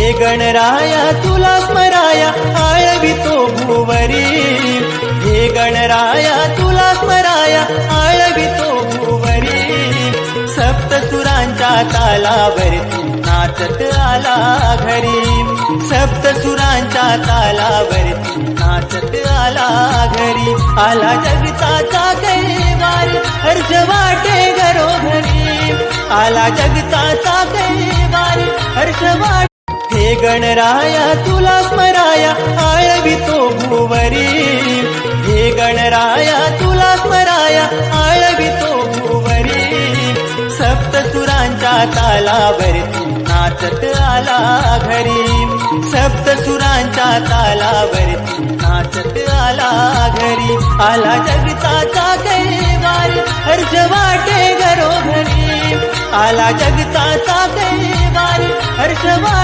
हे गणराया तुला स्मराया आळवितो भुवरी, हे गणराया तुला स्मराया आळवितो भुवरी, सप्तसुरांच्या तालावरती नाचत आला घरी, सप्तसुरांच्या तालावरती नाचत आला घरी, आला जगताचा कैवारी हर्ष वाटे घरोघरी, आला जगताचा कैवारी हर्ष वाटे। हे गणराया तुला स्मराया आळवितो भुवरी, हे गणराया तुला स्मराया आळवितो भुवरी, सप्तसुरांच्या तालावरती नाचत आला घरी, सप्तसुरांच्या तालावरती नाचत आला घरी, आला जगताचा कैवारी हर्ष वाटे घरोघरी, आला जगताचा कैवारी हर्ष वाटे।